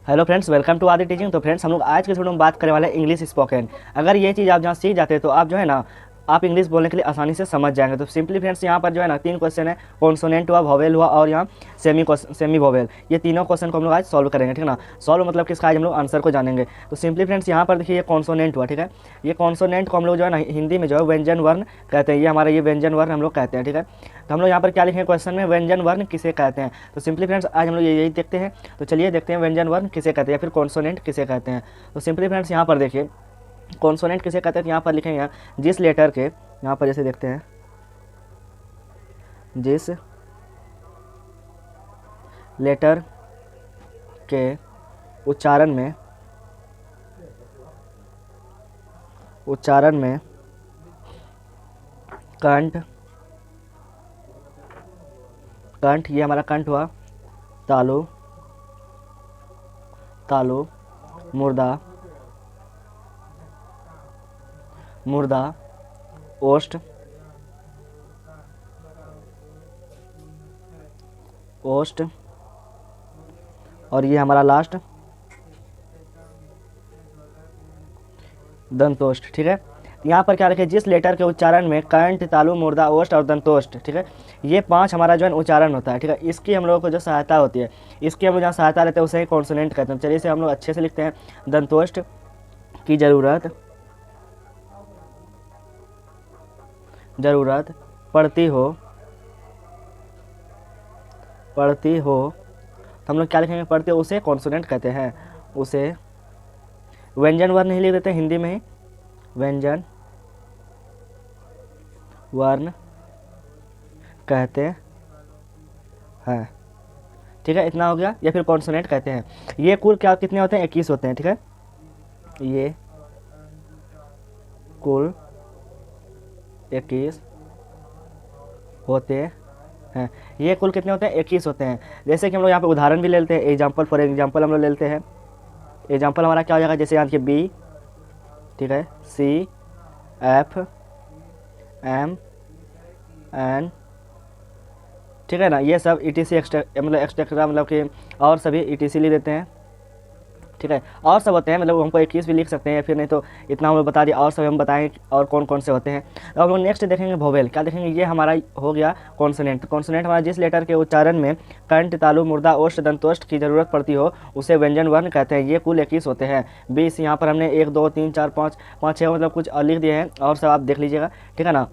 Hello friends, welcome to आदि teaching. तो friends, हम लोग आज के वीडियो में बात करने वाले हैं इंग्लिश स्पोकन। अगर ये चीज़ आप जहाँ सीख जाते हैं तो आप जो है ना आप इंग्लिश बोलने के लिए आसानी से समझ जाएंगे। तो सिंपली फ्रेंड्स, यहाँ पर जो है ना 3 क्वेश्चन है। कॉन्सोनेंट हुआ, वोवेल हुआ और यहाँ सेमी वोवेल। ये तीनों क्वेश्चन को हम लोग आज सॉल्व करेंगे, ठीक है ना। सॉल्व मतलब किसका, आज हम लोग आंसर को जानेंगे। तो सिंपली फ्रेंड्स, यहाँ पर देखिए ये कॉन्सोनेंट हुआ, ठीक है। ये कॉन्सोनेंट को हम लोग जो है ना हिंदी में जो है व्यंजन वर्ण कहते हैं। ये हमारा ये व्यंजन वर्ण हम लोग कहते हैं, ठीक है। तो हम लोग यहाँ पर क्या लिखेंगे क्वेश्चन में, व्यंजन वर्ण किसे कहते हैं। तो सिंपली फ्रेंड्स, आज हम लोग यही देखते हैं। तो चलिए देखते हैं व्यंजन वर्ण किसे कहते हैं या फिर कॉन्सोनेंट किसे कहते हैं। तो सिंपली फ्रेंड्स, यहाँ पर देखिए कॉन्सोनेंट किसे कहते हैं। तो यहाँ पर लिखेंगे जिस लेटर के, यहाँ पर जैसे देखते हैं, जिस लेटर के उच्चारण में कंठ कंठ, ये हमारा कंठ हुआ। तालु, तालु, मुर्दा, मुर्दा, ओष्ठ, ओष्ठ, और ये हमारा लास्ट दंतोष्ठ, ठीक है। यहाँ पर क्या रखे, जिस लेटर के उच्चारण में कंठ, तालु, मुर्दा, ओष्ठ और दंतोष्ठ, ठीक है। ये 5 हमारा जो है उच्चारण होता है, ठीक है। इसकी हम लोगों को जो सहायता होती है, इसकी हम लोग जहाँ सहायता लेते हैं उसे कॉन्सोनेंट कहते हैं। चलिए इसे हम लोग अच्छे से लिखते हैं। दंतोष्ठ की जरूरत पड़ती हो तो हम लोग क्या लिखेंगे, पढ़ते हो, उसे कॉन्सोनेंट कहते हैं। उसे व्यंजन वर्ण नहीं लिख देते हैं हिंदी में ही, व्यंजन वर्ण कहते हैं, ठीक है। इतना हो गया। या फिर कॉन्सोनेंट कहते हैं। ये कुल क्या कितने होते हैं, 21 होते हैं, ठीक है। ये कुल 21 होते हैं। ये कुल कितने होते हैं, 21 होते हैं। जैसे कि हम लोग यहाँ पे उदाहरण भी ले लेते हैं। एग्जाम्पल, फॉर एग्जाम्पल हम लोग ले लेते हैं। एग्जाम्पल हमारा क्या हो जाएगा, जैसे यहाँ देखिए बी, ठीक है, सी, एफ, एम, एन, ठीक है ना। ये सब ईटीसी एक्स्ट्रा मतलब कि और सभी ईटीसी ले देते हैं, ठीक है। और सब होते हैं, मतलब हमको 21 भी लिख सकते हैं या फिर नहीं तो इतना हम लोग बता दिए। और सब हम बताएं और कौन कौन से होते हैं। तो हम लोग नेक्स्ट देखेंगे वोवेल। क्या देखेंगे, ये हमारा हो गया कॉन्सोनेंट। कॉन्सोनेंट हमारा जिस लेटर के उच्चारण में कंठ, तालु, मुर्दा, ओष्ठ, दंतोष्ठ की जरूरत पड़ती हो उसे व्यंजन वर्ण कहते हैं। ये कुल 21 होते हैं। 20 यहाँ पर हमने 1 2 3 4 5 5 6 मतलब कुछ और लिख दिए हैं, और सब आप देख लीजिएगा, ठीक है ना।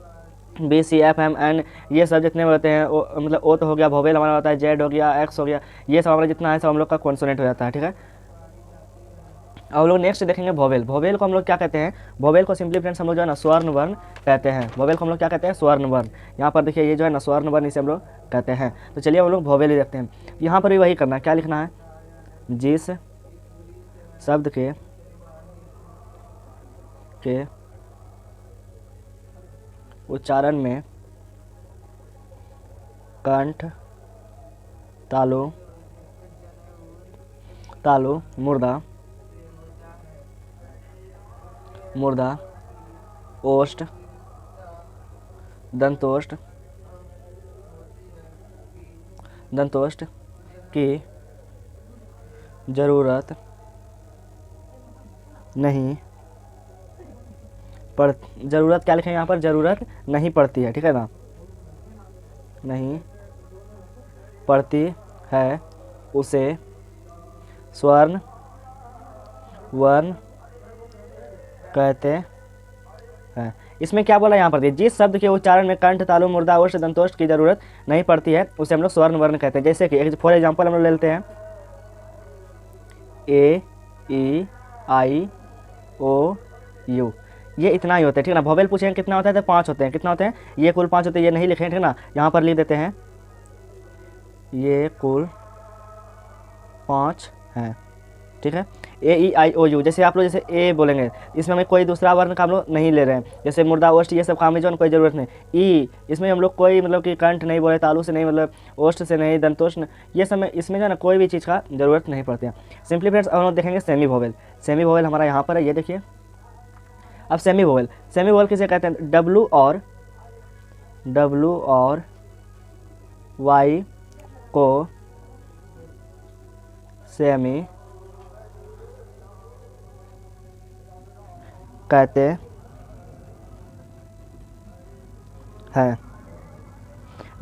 बी, सी, एफ, एम, एन, ये सब जितने होते हैं मतलब ओ तो हो गया, वोवेल हमारा होता है, जेड हो गया, एक्स हो गया, ये सब हमारा जितना है सब हम लोग का कॉन्सोनेंट हो जाता है, ठीक है। अब हम लोग नेक्स्ट देखेंगे वोवेल। वोवेल को हम लोग क्या कहते हैं, वोवेल को सिंपली फ्रेंड्स हम लोग जो है ना स्वर्ण वर्ण कहते हैं। वोवेल को हम लोग क्या कहते हैं, स्वर्ण वर्ण। यहाँ पर देखिए ये जो है ना स्वर्ण वर्ण, इसे हम लोग कहते हैं। तो चलिए हम लोग वोवेल ही देखते हैं। यहाँ पर भी वही करना है, क्या लिखना है, जिस शब्द के उच्चारण में कंठ, तालु, मुर्दा, ओष्ठ, दंतोष्ठ की जरूरत नहीं पड़, जरूरत क्या लिखें यहाँ पर, जरूरत नहीं पड़ती है, ठीक है ना, नहीं पड़ती है उसे स्वर्ण वर्ण कहते हैं। इसमें क्या बोला यहाँ पर, जिस शब्द के उच्चारण में कंठ, तालु, मुर्दा, ओष्ठ, दंतोष्ठ की जरूरत नहीं पड़ती है उसे हम लोग स्वर्ण वर्ण कहते हैं। जैसे कि फॉर एग्जांपल हम लोग ले लेते हैं ए, ई, आई, ओ, यू, ये इतना ही होता है, ठीक है ना। वोवेल पूछेंगे कितना होता है, तो 5 होते हैं। कितना होते हैं, ये कुल 5 होते हैं। ये नहीं लिखे, ठीक है ना, यहाँ पर लिख देते हैं, ये कुल 5 हैं, ठीक है। ए, ई, आई, ओ, यू, जैसे आप लोग जैसे ए बोलेंगे, इसमें हमें कोई दूसरा वर्ण का हम लोग नहीं ले रहे हैं। जैसे मुर्दा, ओष्ठ, ये सब काम है जो कोई ज़रूरत नहीं। ई, इसमें हम लोग कोई मतलब कि कंठ नहीं बोले, तालु से नहीं, मतलब ओष्ठ से नहीं, दंतोष्ठ नहीं, ये सब में इसमें जो है ना कोई भी चीज़ का ज़रूरत नहीं पड़ती है। सिंपली फ्रेंड्स हम लोग देखेंगे सेमी वोवेल। सेमी वोवेल हमारा यहाँ पर है, ये देखिए। अब सेमी वोवेल किसे कहते हैं, डब्लू और वाई को सेमी कहते हैं।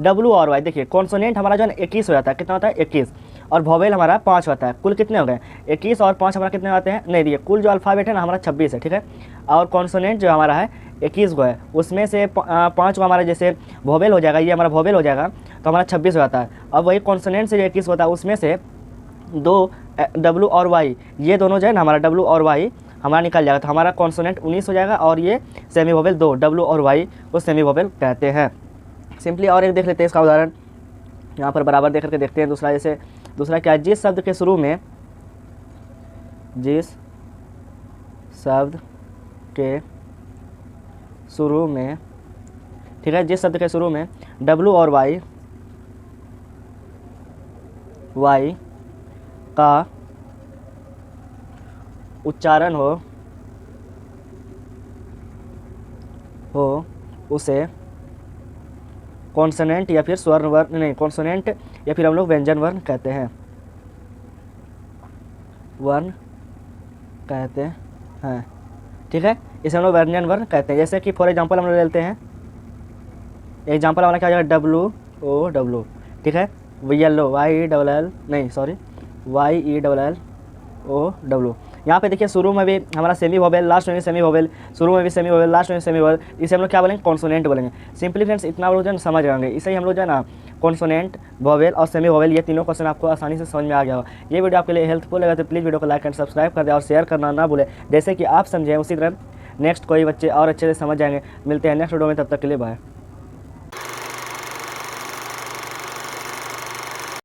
डब्लू और वाई, देखिए कॉन्सोनेंट हमारा जो है 21 हो जाता है, कितना होता है 21, और वोवेल हमारा 5 होता है। कुल कितने हो गए 21 और 5 हमारा कितने आते हैं, नहीं, देखिए कुल जो अल्फ़ाबेट है ना हमारा 26 है, ठीक है, और कॉन्सोनेंट जो हमारा है 21 को है, उसमें से 5 को हमारा जैसे वोवेल हो जाएगा, ये हमारा वोवेल हो जाएगा तो हमारा 26 हो जाता है। अब वही कॉन्सोनेंट से जो 21 होता है उसमें से 2 डब्लू और वाई, ये दोनों जो है ना हमारा डब्लू और वाई हमारा निकल जाएगा, तो हमारा कॉन्सोनेंट 19 हो जाएगा, और ये सेमी वोवेल 2 डब्लू और वाई को सेमी वोवेल कहते हैं। सिंपली और एक देख लेते हैं इसका उदाहरण, यहाँ पर बराबर देख करके देखते हैं। दूसरा जैसे दूसरा क्या है, जिस शब्द के शुरू में ठीक है, जिस शब्द के शुरू में डब्लू और वाई का उच्चारण हो उसे कॉन्सोनेंट या फिर स्वर्ण वर्ण, नहीं कॉन्सोनेंट या फिर हम लोग व्यंजन वर्ण कहते हैं, ठीक है, इसे हम लोग व्यंजन वर्ण कहते हैं। जैसे कि फॉर एग्जांपल हम लोग लेते हैं, एग्जांपल हमारा क्या हो जाएगा डब्लू, ठीक है, येलो YELLO, यहाँ पे देखिए शुरू में भी हमारा सेमी वोवेल, लास्ट में भी सेमी वोवेल, शुरू में भी सेमी वोवेल, लास्ट में भी सेमी वोवेल, इसे हम लोग क्या बोलेंगे कॉन्सोनेंट बोलेंगे। सिंपली फ्रेंड्स इतना लोग जो है समझ जाएंगे, इसे ही हम लोग जो है ना कॉन्सोनेंट, वोवेल और सेमी वोवेल, ये तीनों क्वेश्चन आपको आसानी से समझ में आ गया होगा। ये वीडियो आपके लिए हेल्पफुल लगा तो प्लीज़ वीडियो को लाइक एंड सब्सक्राइब कर दें और शेयर करना ना भूलें। जैसे कि आप समझें उसी तरह नेक्स्ट कोई बच्चे और अच्छे से समझ जाएंगे। मिलते हैं नेक्स्ट वीडियो में, तब तक के लिए बाय।